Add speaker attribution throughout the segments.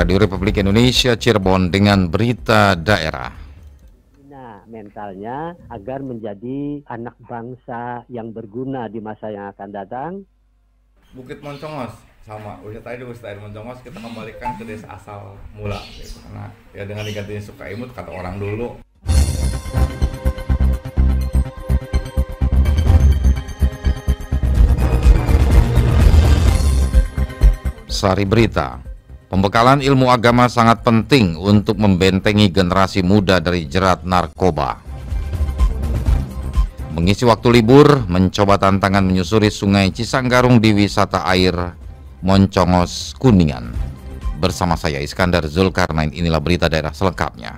Speaker 1: Radio Republik Indonesia Cirebon dengan berita daerah.
Speaker 2: Nah, mentalnya agar menjadi anak bangsa yang berguna di masa yang akan datang.
Speaker 3: Bukit Moncongos sama wisata di Wisata Air Moncongos kita kembalikan ke desa asal mula gitu. Karena ya dengan digantinya Sukaimut kata orang dulu.
Speaker 1: Sari berita. Pembekalan ilmu agama sangat penting untuk membentengi generasi muda dari jerat narkoba. Mengisi waktu libur, mencoba tantangan menyusuri Sungai Cisanggarung di wisata air Moncongos Kuningan. Bersama saya Iskandar Zulkarnain, inilah berita daerah selengkapnya.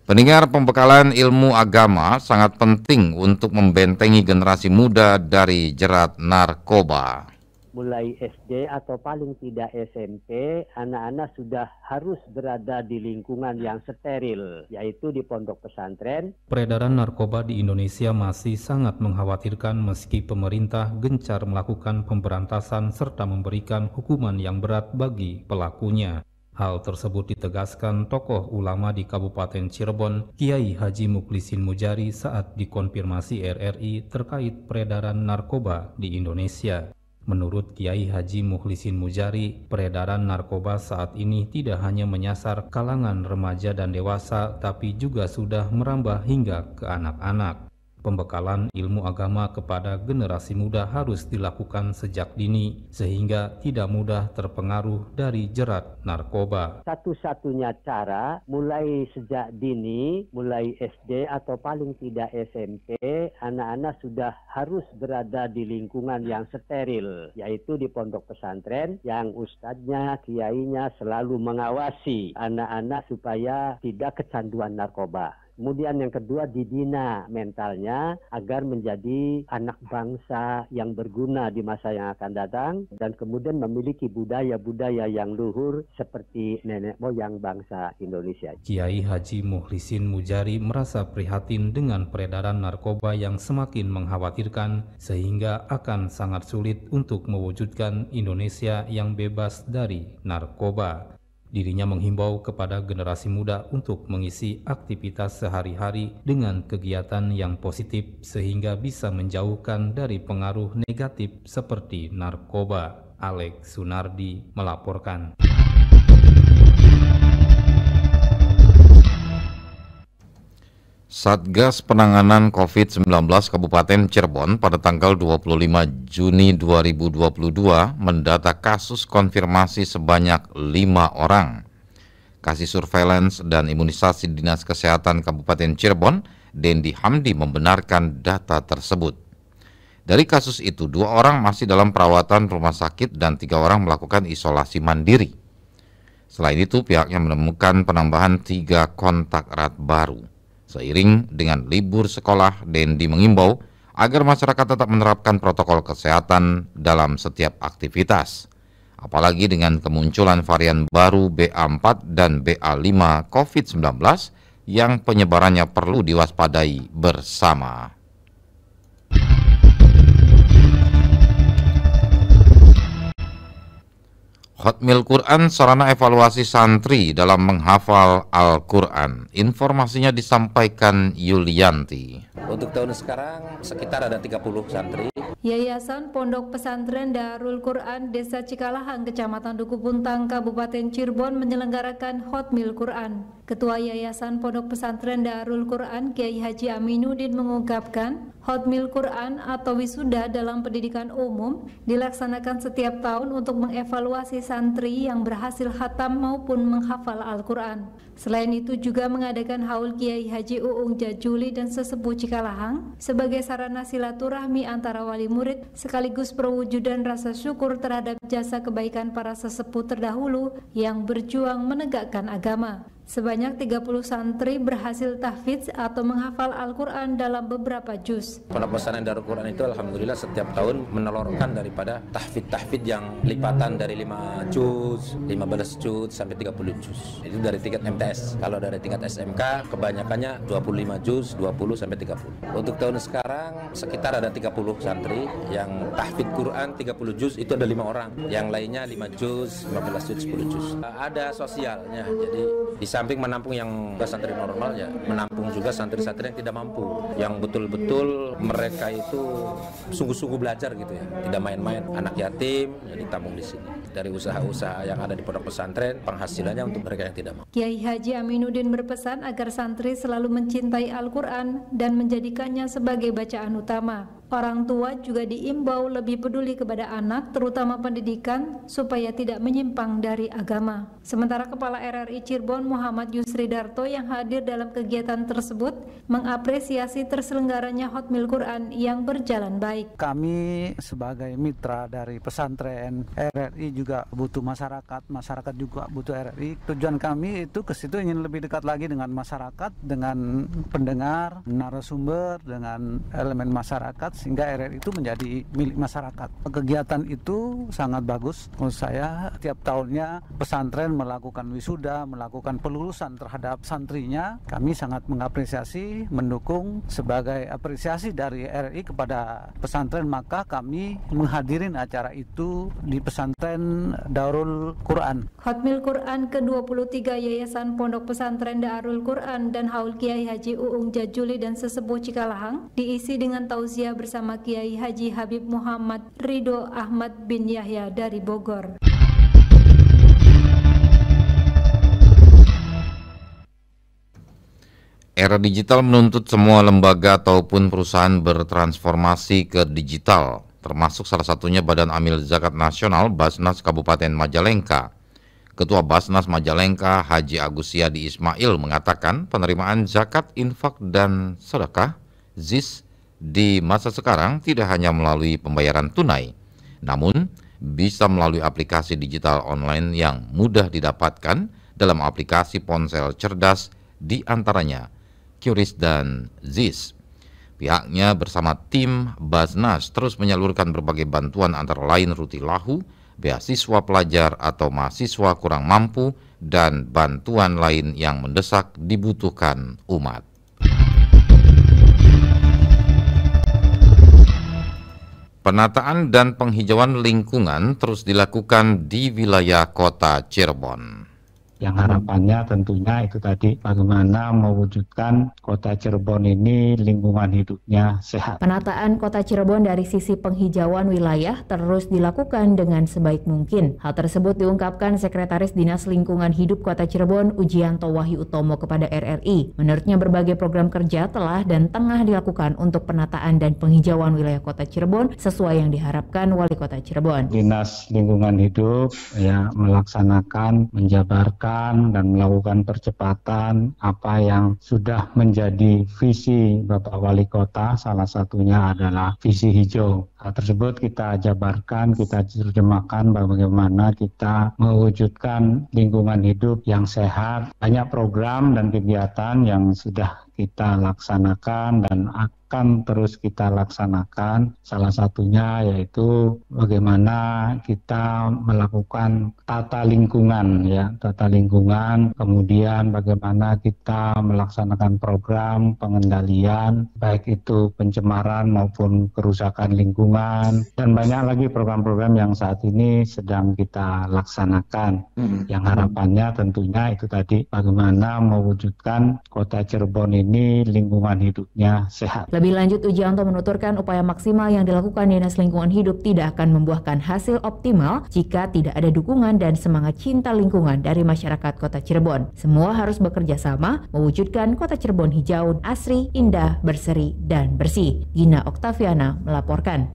Speaker 1: Pendengar, pembekalan ilmu agama sangat penting untuk membentengi generasi muda dari jerat narkoba.
Speaker 2: Mulai SD atau paling tidak SMP, anak-anak sudah harus berada di lingkungan yang steril, yaitu di pondok pesantren.
Speaker 4: Peredaran narkoba di Indonesia masih sangat mengkhawatirkan meski pemerintah gencar melakukan pemberantasan serta memberikan hukuman yang berat bagi pelakunya. Hal tersebut ditegaskan tokoh ulama di Kabupaten Cirebon, Kiai Haji Mukhlisin Mujari saat dikonfirmasi RRI terkait peredaran narkoba di Indonesia. Menurut Kiai Haji Mukhlisin Mujari, peredaran narkoba saat ini tidak hanya menyasar kalangan remaja dan dewasa, tapi juga sudah merambah hingga ke anak-anak. Pembekalan ilmu agama kepada generasi muda harus dilakukan sejak dini, sehingga tidak mudah terpengaruh dari jerat narkoba.
Speaker 2: Satu-satunya cara, mulai sejak dini, mulai SD atau paling tidak SMP, anak-anak sudah harus berada di lingkungan yang steril, yaitu di pondok pesantren, yang ustadznya, kiainya selalu mengawasi anak-anak supaya tidak kecanduan narkoba. Kemudian yang kedua, dibina mentalnya agar menjadi anak bangsa yang berguna di masa yang akan datang, dan kemudian memiliki budaya-budaya yang luhur seperti nenek moyang bangsa Indonesia.
Speaker 4: Kiai Haji Mukhlisin Mujari merasa prihatin dengan peredaran narkoba yang semakin mengkhawatirkan, sehingga akan sangat sulit untuk mewujudkan Indonesia yang bebas dari narkoba. Dirinya menghimbau kepada generasi muda untuk mengisi aktivitas sehari-hari dengan kegiatan yang positif sehingga bisa menjauhkan dari pengaruh negatif seperti narkoba. Alex Sunardi melaporkan.
Speaker 1: Satgas Penanganan COVID-19 Kabupaten Cirebon pada tanggal 25 Juni 2022 mendata kasus konfirmasi sebanyak 5 orang. Kasih Surveillance dan Imunisasi Dinas Kesehatan Kabupaten Cirebon, Dendi Hamdi, membenarkan data tersebut. Dari kasus itu, 2 orang masih dalam perawatan rumah sakit dan 3 orang melakukan isolasi mandiri. Selain itu, pihaknya menemukan penambahan 3 kontak erat baru. Seiring dengan libur sekolah, Dendi mengimbau agar masyarakat tetap menerapkan protokol kesehatan dalam setiap aktivitas. Apalagi dengan kemunculan varian baru BA4 dan BA5 COVID-19 yang penyebarannya perlu diwaspadai bersama. Khatmil Quran, sarana evaluasi santri dalam menghafal Al-Quran. Informasinya disampaikan Yulianti.
Speaker 5: Untuk tahun sekarang sekitar ada 30 santri.
Speaker 6: Yayasan Pondok Pesantren Darul Quran Desa Cikalahang, Kecamatan Duku Puntang, Kabupaten Cirebon menyelenggarakan Khatmil Quran. Ketua Yayasan Pondok Pesantren Darul Quran Kiai Haji Aminuddin mengungkapkan, Khatmil Quran atau wisuda dalam pendidikan umum dilaksanakan setiap tahun untuk mengevaluasi santri yang berhasil khatam maupun menghafal Al-Quran. Selain itu juga mengadakan haul Kiai Haji Uung Jajuli dan Sesepuh Cikalahang sebagai sarana silaturahmi antara wali murid sekaligus perwujudan rasa syukur terhadap jasa kebaikan para sesepuh terdahulu yang berjuang menegakkan agama. Sebanyak 30 santri berhasil tahfidz atau menghafal Al-Quran dalam beberapa juz.
Speaker 5: Pondok Pesantren Darul Quran itu alhamdulillah setiap tahun menelurkan daripada tahfidz yang lipatan dari 5 juz, 15 juz sampai 30 juz. Itu dari tingkat MTS. Kalau dari tingkat SMK kebanyakannya 25 juz, 20 sampai 30. Untuk tahun sekarang sekitar ada 30 santri yang tahfidz Quran 30 juz itu ada 5 orang. Yang lainnya 5 juz, 15 juz, 10 juz. Ada sosialnya. Jadi di samping menampung yang santri normal ya, menampung juga santri-santri yang tidak mampu, yang betul-betul mereka itu sungguh-sungguh belajar gitu ya, tidak main-main, anak yatim jadi tampung di sini. Dari usaha-usaha yang ada di pondok pesantren, penghasilannya untuk mereka yang tidak mampu.
Speaker 6: Kiai Haji Aminuddin berpesan agar santri selalu mencintai Al-Quran dan menjadikannya sebagai bacaan utama. Orang tua juga diimbau lebih peduli kepada anak, terutama pendidikan, supaya tidak menyimpang dari agama. Sementara Kepala RRI Cirebon Muhammad Yusri Darto yang hadir dalam kegiatan tersebut mengapresiasi terselenggaranya Hotmil Quran yang berjalan baik.
Speaker 7: Kami sebagai mitra dari pesantren RRI juga butuh masyarakat juga butuh RRI. Tujuan kami itu ke situ ingin lebih dekat lagi dengan masyarakat, dengan pendengar, narasumber, dengan elemen masyarakat, sehingga RRI itu menjadi milik masyarakat. Kegiatan itu sangat bagus menurut saya. Tiap tahunnya pesantren melakukan wisuda, melakukan pelulusan terhadap santrinya. Kami sangat mengapresiasi, mendukung. Sebagai apresiasi dari RRI kepada pesantren, maka kami menghadirin acara itu di pesantren Darul Quran.
Speaker 6: Hotmil Quran ke-23 Yayasan Pondok Pesantren Darul Quran dan Haul Kiai Haji Uung Jajuli dan Sesepuh Cikalahang diisi dengan tausiah bersama Kiai Haji Habib Muhammad Ridho Ahmad bin Yahya dari Bogor.
Speaker 1: Era digital menuntut semua lembaga ataupun perusahaan bertransformasi ke digital, termasuk salah satunya Badan Amil Zakat Nasional Basnas Kabupaten Majalengka. Ketua Basnas Majalengka Haji Agus Yadi Ismail mengatakan penerimaan zakat, infak, dan sedekah ZIS di masa sekarang tidak hanya melalui pembayaran tunai, namun bisa melalui aplikasi digital online yang mudah didapatkan dalam aplikasi ponsel cerdas, di antaranya QRIS dan ZIS. Pihaknya bersama tim Basnas terus menyalurkan berbagai bantuan antara lain rutilahu, beasiswa pelajar atau mahasiswa kurang mampu, dan bantuan lain yang mendesak dibutuhkan umat. Penataan dan penghijauan lingkungan terus dilakukan di wilayah kota Cirebon.
Speaker 8: Yang harapannya tentunya itu tadi bagaimana mewujudkan kota Cirebon ini lingkungan hidupnya sehat.
Speaker 9: Penataan kota Cirebon dari sisi penghijauan wilayah terus dilakukan dengan sebaik mungkin. Hal tersebut diungkapkan Sekretaris Dinas Lingkungan Hidup Kota Cirebon Ujianto Wahyu Utomo kepada RRI. Menurutnya berbagai program kerja telah dan tengah dilakukan untuk penataan dan penghijauan wilayah kota Cirebon sesuai yang diharapkan Wali Kota Cirebon.
Speaker 8: Dinas Lingkungan Hidup melaksanakan, menjabarkan dan melakukan percepatan apa yang sudah menjadi visi Bapak Wali Kota, salah satunya adalah visi hijau. Hal tersebut kita jabarkan, kita terjemahkan bagaimana kita mewujudkan lingkungan hidup yang sehat. Banyak program dan kegiatan yang sudah kita laksanakan dan akan terus kita laksanakan. Salah satunya yaitu bagaimana kita melakukan tata lingkungan, kemudian bagaimana kita melaksanakan program pengendalian baik itu pencemaran maupun kerusakan lingkungan, dan banyak lagi program-program yang saat ini sedang kita laksanakan. Yang harapannya tentunya itu tadi bagaimana mewujudkan kota Cirebon ini lingkungan hidupnya sehat.
Speaker 9: Lebih lanjut, Ujianto menuturkan upaya maksimal yang dilakukan Dinas Lingkungan Hidup tidak akan membuahkan hasil optimal jika tidak ada dukungan dan semangat cinta lingkungan dari masyarakat kota Cirebon. Semua harus bekerja sama mewujudkan kota Cirebon hijau, asri, indah, berseri, dan bersih. Gina Oktaviana melaporkan.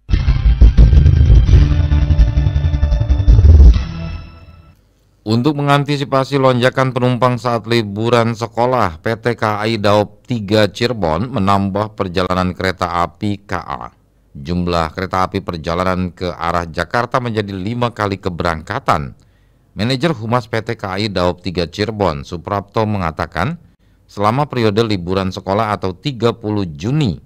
Speaker 1: Untuk mengantisipasi lonjakan penumpang saat liburan sekolah, PT KAI Daop 3 Cirebon menambah perjalanan kereta api KA. Jumlah kereta api perjalanan ke arah Jakarta menjadi 5 kali keberangkatan. Manajer Humas PT KAI Daop 3 Cirebon, Suprapto mengatakan, selama periode liburan sekolah atau 30 Juni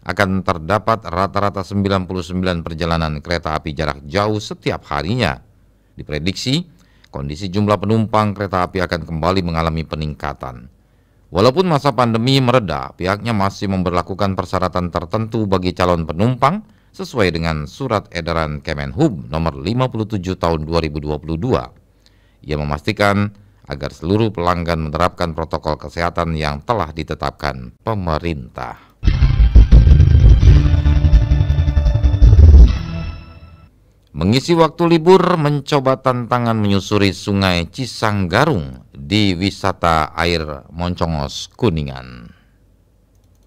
Speaker 1: akan terdapat rata-rata 99 perjalanan kereta api jarak jauh setiap harinya. Diprediksi, kondisi jumlah penumpang kereta api akan kembali mengalami peningkatan. Walaupun masa pandemi mereda, pihaknya masih memberlakukan persyaratan tertentu bagi calon penumpang sesuai dengan Surat Edaran Kemenhub nomor 57 tahun 2022. Ia memastikan agar seluruh pelanggan menerapkan protokol kesehatan yang telah ditetapkan pemerintah. Mengisi waktu libur mencoba tantangan menyusuri Sungai Cisanggarung di wisata air Moncongos, Kuningan.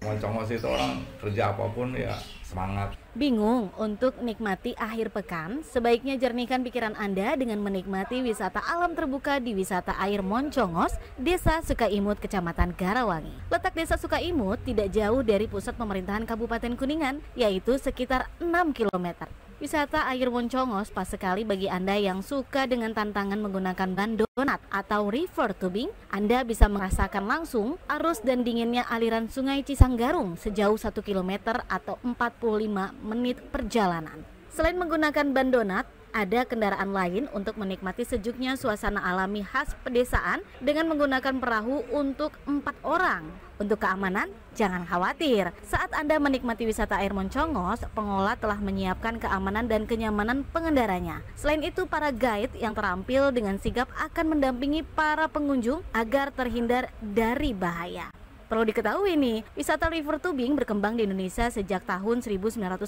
Speaker 3: Moncongos itu orang kerja apapun ya semangat.
Speaker 10: Bingung untuk nikmati akhir pekan? Sebaiknya jernihkan pikiran Anda dengan menikmati wisata alam terbuka di wisata air Moncongos, Desa Sukaimut, Kecamatan Garawangi. Letak Desa Sukaimut tidak jauh dari pusat pemerintahan Kabupaten Kuningan, yaitu sekitar 6 km. Wisata air Moncongos pas sekali bagi Anda yang suka dengan tantangan menggunakan ban donat atau river tubing. Anda bisa merasakan langsung arus dan dinginnya aliran Sungai Cisanggarung sejauh 1 km atau 45 menit perjalanan. Selain menggunakan ban donat, ada kendaraan lain untuk menikmati sejuknya suasana alami khas pedesaan dengan menggunakan perahu untuk 4 orang. Untuk keamanan, jangan khawatir. Saat Anda menikmati wisata air Moncongos, pengelola telah menyiapkan keamanan dan kenyamanan pengendaranya. Selain itu, para guide yang terampil dengan sigap akan mendampingi para pengunjung agar terhindar dari bahaya. Perlu diketahui nih, wisata river tubing berkembang di Indonesia sejak tahun 1990,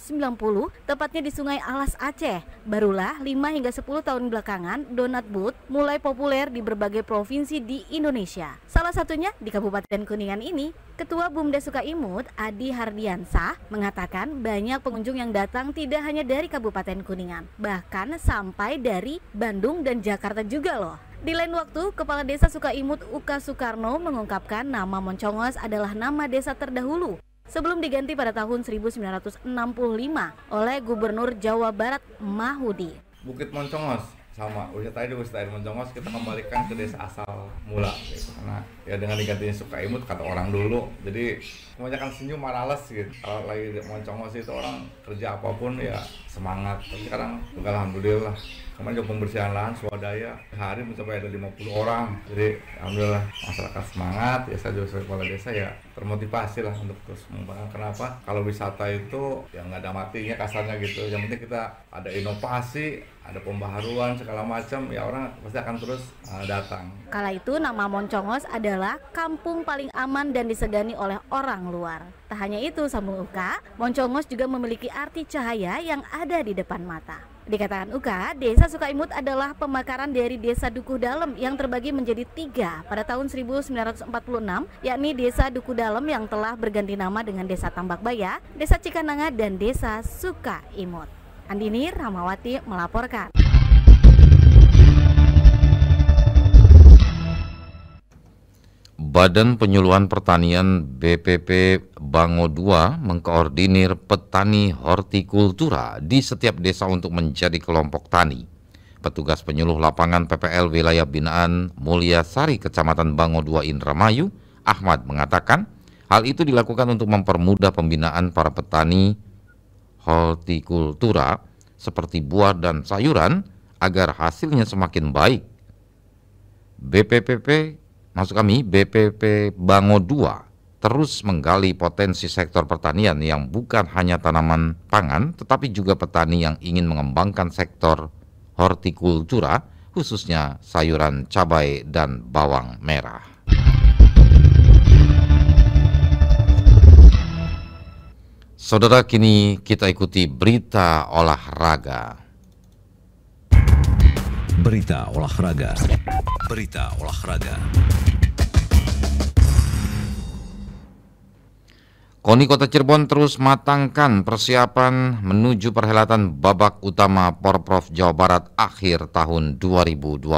Speaker 10: tepatnya di Sungai Alas, Aceh. Barulah 5 hingga 10 tahun belakangan, donat boat mulai populer di berbagai provinsi di Indonesia. Salah satunya di Kabupaten Kuningan ini. Ketua BUMDes Sukaimut, Adi Hardiansah, mengatakan banyak pengunjung yang datang tidak hanya dari Kabupaten Kuningan, bahkan sampai dari Bandung dan Jakarta juga loh. Di lain waktu, Kepala Desa Sukaimut Uka Soekarno mengungkapkan nama Moncongos adalah nama desa terdahulu sebelum diganti pada tahun 1965 oleh Gubernur Jawa Barat Mahudi.
Speaker 3: Bukit Moncongos sama wisata air Moncongos kita kembalikan ke desa asal mula gitu. Karena ya dengan digantinya Sukaimut kata orang dulu, jadi kebanyakan senyum marales gitu. Kalau lagi di Moncongos itu orang kerja apapun ya semangat. Tapi sekarang alhamdulillah kemarin juga pembersihan lahan swadaya hari mencapai ada 50 orang. Jadi alhamdulillah masyarakat semangat. Ya saya juga sebagai kepala desa ya termotivasi lah untuk terus mengembangkan. Kenapa? Kalau wisata itu ya nggak ada matinya kasarnya gitu. Yang penting kita ada inovasi, ada pembaharuan segala macam, ya orang pasti akan terus datang.
Speaker 10: Kala itu nama Moncongos adalah kampung paling aman dan disegani oleh orang luar. Tak hanya itu, sambung Uka, Moncongos juga memiliki arti cahaya yang ada di depan mata. Dikatakan Uka, Desa Sukaimut adalah pemekaran dari Desa Dukuh Dalem yang terbagi menjadi 3 pada tahun 1946, yakni Desa Dukuh Dalem yang telah berganti nama dengan Desa Tambakbaya, Desa Cikananga, dan Desa Sukaimut. Andini Rahmawati melaporkan.
Speaker 1: Badan Penyuluhan Pertanian BPP Bango II mengkoordinir petani hortikultura di setiap desa untuk menjadi kelompok tani. Petugas penyuluh lapangan PPL wilayah binaan Mulia Sari, Kecamatan Bango II, Indramayu, Ahmad mengatakan hal itu dilakukan untuk mempermudah pembinaan para petani hortikultura seperti buah dan sayuran agar hasilnya semakin baik. BPP Bango II terus menggali potensi sektor pertanian yang bukan hanya tanaman pangan, tetapi juga petani yang ingin mengembangkan sektor hortikultura, khususnya sayuran cabai dan bawang merah. Saudara, kini kita ikuti berita olahraga.
Speaker 11: Berita olahraga. Berita olahraga.
Speaker 1: KONI Kota Cirebon terus matangkan persiapan menuju perhelatan babak utama Porprov Jawa Barat akhir tahun 2022.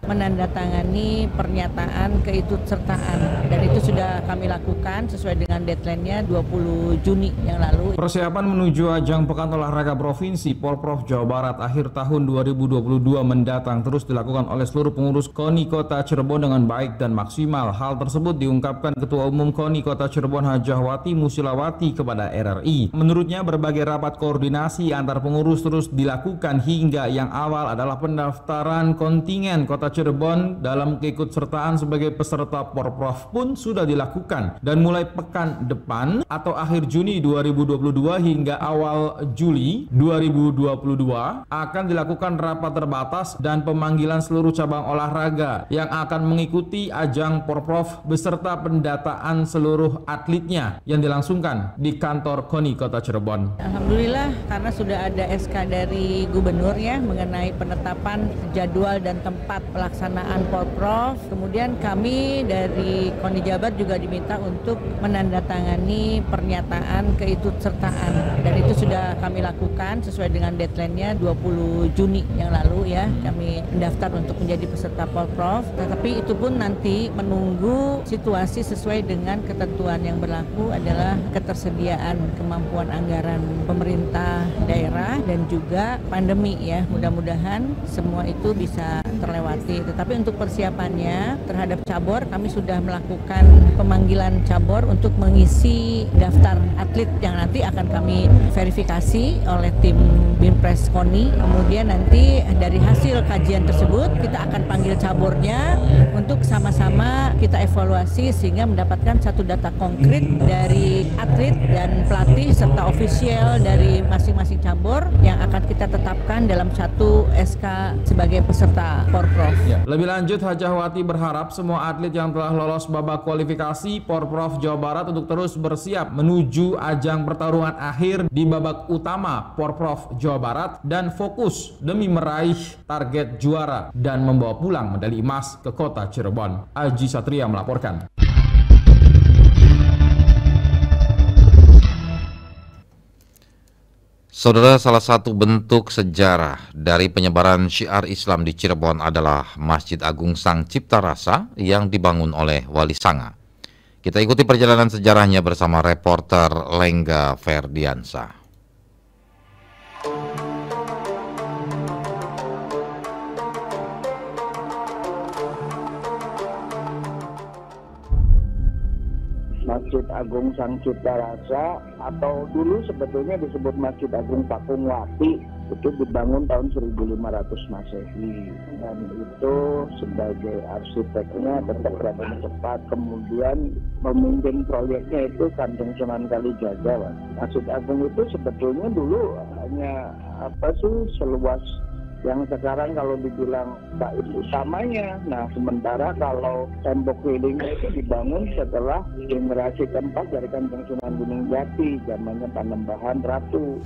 Speaker 12: Menandatangani pernyataan keikutsertaan dan itu sudah kami lakukan sesuai dengan deadline-nya 20 Juni yang lalu.
Speaker 4: Persiapan menuju ajang Pekan Olahraga Provinsi Porprov Jawa Barat akhir tahun 2022 mendatang terus dilakukan oleh seluruh pengurus KONI Kota Cirebon dengan baik dan maksimal. Hal tersebut diungkapkan Ketua Umum KONI Kota Cirebon Hajah Musilawati kepada RRI. Menurutnya berbagai rapat koordinasi antar pengurus terus dilakukan hingga yang awal adalah pendaftaran kontingen Kota Cirebon dalam keikutsertaan sebagai peserta Porprov pun sudah dilakukan dan mulai pekan depan atau akhir Juni 2022 hingga awal Juli 2022 akan dilakukan rapat terbatas dan pemanggilan seluruh cabang olahraga yang akan mengikuti ajang Porprov beserta pendataan seluruh atletnya yang dilangsungkan di kantor KONI Kota Cirebon.
Speaker 12: Alhamdulillah karena sudah ada SK dari Gubernur ya mengenai penetapan jadwal dan tempat pelaksanaan Porprov. Kemudian kami dari KONI Jabar juga diminta untuk menandatangani pernyataan keikutsertaan dan itu sudah kami lakukan sesuai dengan deadline-nya 20 Juni yang lalu ya. Kami mendaftar untuk menjadi peserta Porprov, tetapi itu pun nanti menunggu situasi sesuai dengan ketentuan yang berlaku adalah ketersediaan kemampuan anggaran pemerintah daerah dan juga pandemi ya. Mudah-mudahan semua itu bisa terlewati. Tetapi untuk persiapannya terhadap cabur kami sudah melakukan pemanggilan cabur untuk mengisi daftar atlet yang nanti akan kami verifikasi oleh tim Binpres KONI. Kemudian nanti dari hasil kajian tersebut kita akan panggil caburnya untuk sama-sama kita evaluasi sehingga mendapatkan satu data konkret dari atlet dan pelatih serta ofisial dari masing-masing cabur yang akan kita tetapkan dalam satu SK sebagai peserta Porprov.
Speaker 4: Ya. Lebih lanjut, Hajahwati berharap semua atlet yang telah lolos babak kualifikasi Porprov Jawa Barat untuk terus bersiap menuju ajang pertarungan akhir di babak utama Porprov Jawa Barat dan fokus demi meraih target juara dan membawa pulang medali emas ke Kota Cirebon. Aji Satria melaporkan.
Speaker 1: Saudara, salah satu bentuk sejarah dari penyebaran syiar Islam di Cirebon adalah Masjid Agung Sang Cipta Rasa yang dibangun oleh Wali Sanga. Kita ikuti perjalanan sejarahnya bersama reporter Lengga Ferdiansa.
Speaker 13: Masjid Agung Sang Cipta Rasa atau dulu sebetulnya disebut Masjid Agung Pakungwati itu dibangun tahun 1500 Masehi dan itu sebagai arsiteknya tetap Raden Cepat, kemudian memimpin proyeknya itu Kanjeng Sunan Kalijaga. Masjid Agung itu sebetulnya dulu hanya seluas yang sekarang kalau dibilang bait utamanya. Nah, sementara kalau tembok kelilingnya itu dibangun setelah generasi keempat dari Kanjeng Sunan Gunung Jati, zamannya Panembahan Ratu.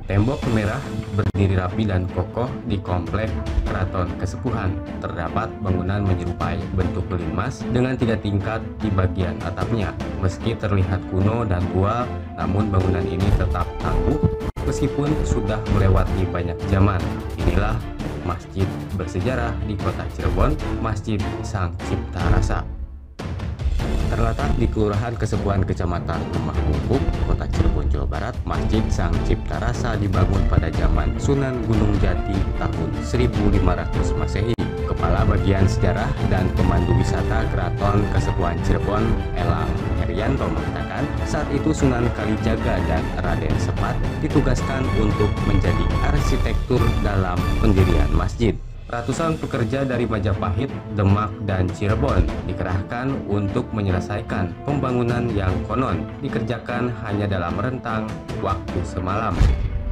Speaker 14: Tembok merah berdiri rapi dan kokoh di komplek Keraton Kesepuhan. Terdapat bangunan menyerupai bentuk limas dengan 3 tingkat di bagian atapnya. Meski terlihat kuno dan tua, namun bangunan ini tetap tangguh meskipun sudah melewati banyak zaman. Inilah masjid bersejarah di Kota Cirebon, Masjid Sang Cipta Rasa. Terletak di Kelurahan Kesepuhan Kecamatan Lemah Bungkuk, Kota Cirebon, Jawa Barat, Masjid Sang Cipta Rasa dibangun pada zaman Sunan Gunung Jati tahun 1500 Masehi. Kepala Bagian Sejarah dan Pemandu Wisata Keraton Kesepuhan Cirebon, Elang Herianto mengatakan, saat itu Sunan Kalijaga dan Raden Sepat ditugaskan untuk menjadi arsitektur dalam pendirian masjid. Ratusan pekerja dari Majapahit, Demak, dan Cirebon dikerahkan untuk menyelesaikan pembangunan yang konon dikerjakan hanya dalam rentang waktu semalam.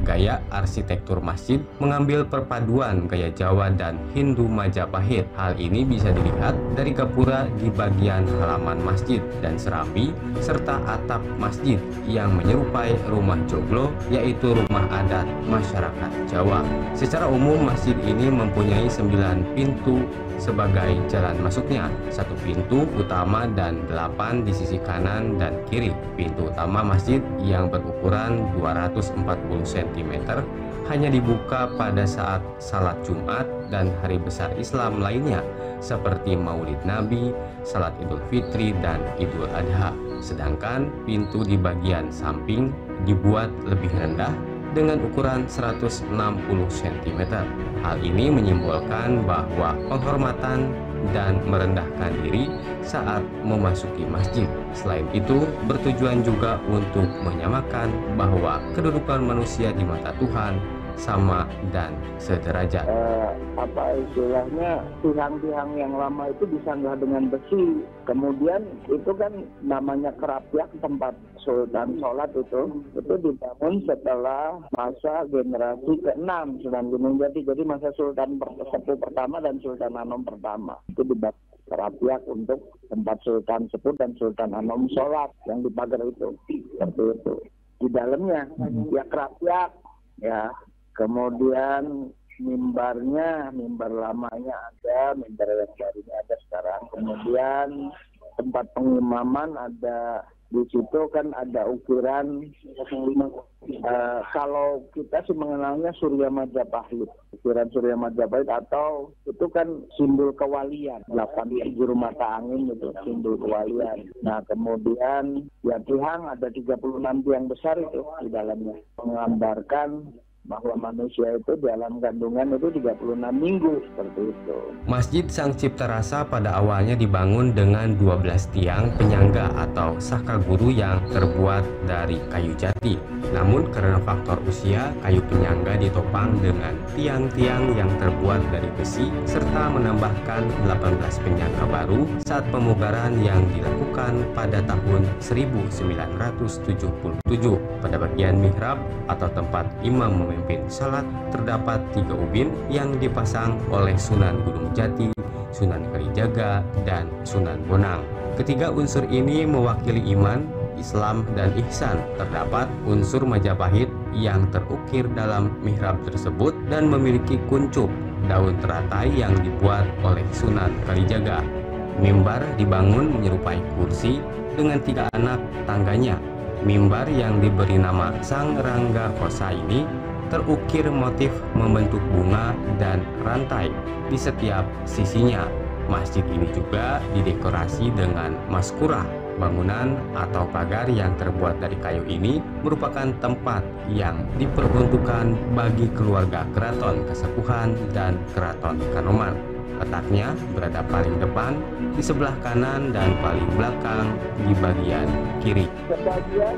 Speaker 14: Gaya arsitektur masjid mengambil perpaduan gaya Jawa dan Hindu Majapahit. Hal ini bisa dilihat dari gapura di bagian halaman masjid dan serapi serta atap masjid yang menyerupai rumah joglo, yaitu rumah adat masyarakat Jawa. Secara umum masjid ini mempunyai 9 pintu sebagai jalan masuknya, 1 pintu utama dan 8 di sisi kanan dan kiri. Pintu utama masjid yang berukuran 240 cm hanya dibuka pada saat salat Jumat dan hari besar Islam lainnya seperti Maulid Nabi, salat Idul Fitri, dan Idul Adha. Sedangkan pintu di bagian samping dibuat lebih rendah dengan ukuran 160 cm. Hal ini menyimbolkan bahwa penghormatan dan merendahkan diri saat memasuki masjid. Selain itu, bertujuan juga untuk menyamakan bahwa kedudukan manusia di mata Tuhan sama dan sederajat.
Speaker 13: Apa istilahnya, tiang-tiang yang lama itu disanggah dengan besi. Kemudian itu kan namanya kerapyak, tempat sultan sholat itu dibangun setelah masa generasi ke-6 Sunan Gunung Jati. Jadi masa Sultan Sepuh pertama dan Sultan Anom pertama itu dibangun kerapyak untuk tempat Sultan Sepuh dan Sultan Anom sholat yang di pagar itu. Seperti itu. Di dalamnya ya kerapyak ya. Kemudian mimbar lamanya ada, mimbar yang barunya ada sekarang. Kemudian tempat pengimaman ada, di situ kan ada ukiran, kalau kita sih mengenalnya Surya Majapahit, ukiran Surya Majapahit, atau itu kan simbol kewalian, 8 juru mata angin itu simbol kewalian. Nah kemudian ya tiang ada 36 tiang besar itu di dalamnya, menggambarkan bahwa manusia itu dalam kandungan itu 36 minggu, seperti itu.
Speaker 14: Masjid Sang Cipta Rasa pada awalnya dibangun dengan 12 tiang penyangga atau saka guru yang terbuat dari kayu jati. Namun karena faktor usia, kayu penyangga ditopang dengan tiang-tiang yang terbuat dari besi serta menambahkan 18 penyangga baru saat pemugaran yang dilakukan pada tahun 1977. Pada bagian mihrab atau tempat imam memimpin salat terdapat 3 ubin yang dipasang oleh Sunan Gunung Jati, Sunan Kalijaga, dan Sunan Bonang. Ketiga unsur ini mewakili iman, Islam, dan ihsan. Terdapat unsur Majapahit yang terukir dalam mihrab tersebut dan memiliki kuncup daun teratai yang dibuat oleh Sunan Kalijaga. Mimbar dibangun menyerupai kursi dengan 3 anak tangganya. Mimbar yang diberi nama Sang Rangga Kosa ini terukir motif membentuk bunga dan rantai di setiap sisinya. Masjid ini juga didekorasi dengan maskurah. Bangunan atau pagar yang terbuat dari kayu ini merupakan tempat yang diperuntukkan bagi keluarga Keraton Kasepuhan dan Keraton Kanoman. Letaknya berada paling depan, di sebelah kanan, dan paling belakang di bagian kiri.
Speaker 13: Sebagian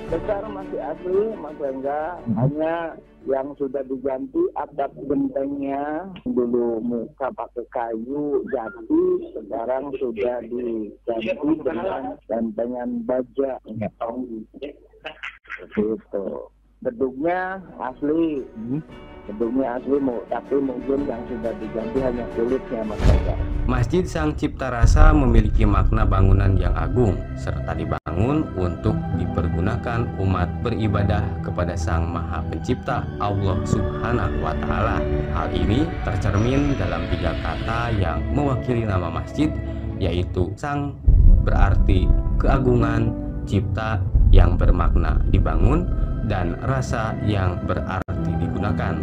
Speaker 13: besar masih asli, Mas Rangga, hanya yang sudah diganti atap gentengnya. Dulu muka pakai kayu jati, sekarang sudah diganti dengan gantengan baja. Seperti itu. Gedungnya asli, tapi mungkin yang sudah diganti hanya kulitnya, Mas Rangga.
Speaker 14: Masjid Sang Cipta Rasa memiliki makna bangunan yang agung, serta dibangun untuk dipergunakan umat beribadah kepada Sang Maha Pencipta, Allah Subhanahu wa Ta'ala. Hal ini tercermin dalam 3 kata yang mewakili nama masjid, yaitu Sang berarti keagungan, Cipta yang bermakna dibangun, dan Rasa yang berarti digunakan.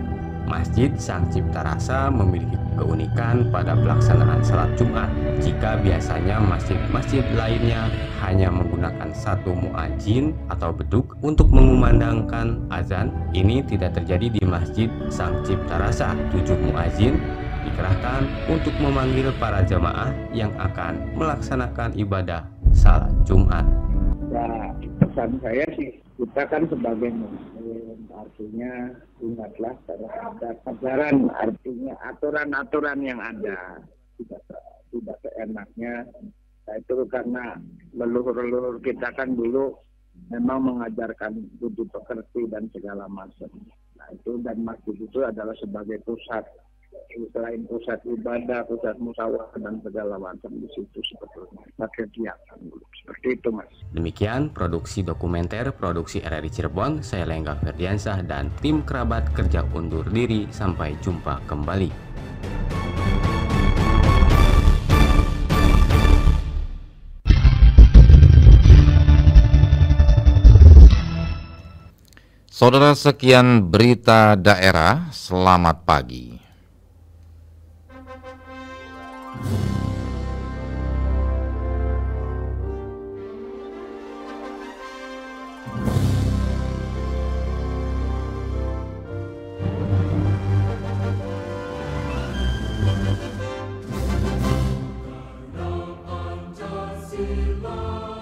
Speaker 14: Masjid Sang Cipta Rasa memiliki keunikan pada pelaksanaan salat Jumat. Jika biasanya masjid-masjid lainnya hanya menggunakan 1 muadzin atau beduk untuk mengumandangkan azan, ini tidak terjadi di Masjid Sang Cipta Rasa. 7 muadzin dikerahkan untuk memanggil para jamaah yang akan melaksanakan ibadah salat Jumat.
Speaker 13: Ya, pesan saya sih, kita kan sebagai muslim, artinya ingatlah terhadap ajaran, artinya aturan-aturan yang ada, tidak seenaknya. Nah, itu karena leluhur-leluhur kita kan dulu memang mengajarkan budi pekerti dan segala macam. Nah itu, dan masjid itu adalah sebagai pusat, selain pusat ibadah, pusat musyawarah dan segala macam, di situ sebetulnya pakai kegiatan seperti itu, Mas.
Speaker 14: Demikian produksi dokumenter produksi RRI Cirebon. Saya Lengga Ferdiansah dan tim kerabat kerja undur diri. Sampai jumpa kembali.
Speaker 1: Saudara, sekian berita daerah. Selamat pagi.
Speaker 15: Pancasila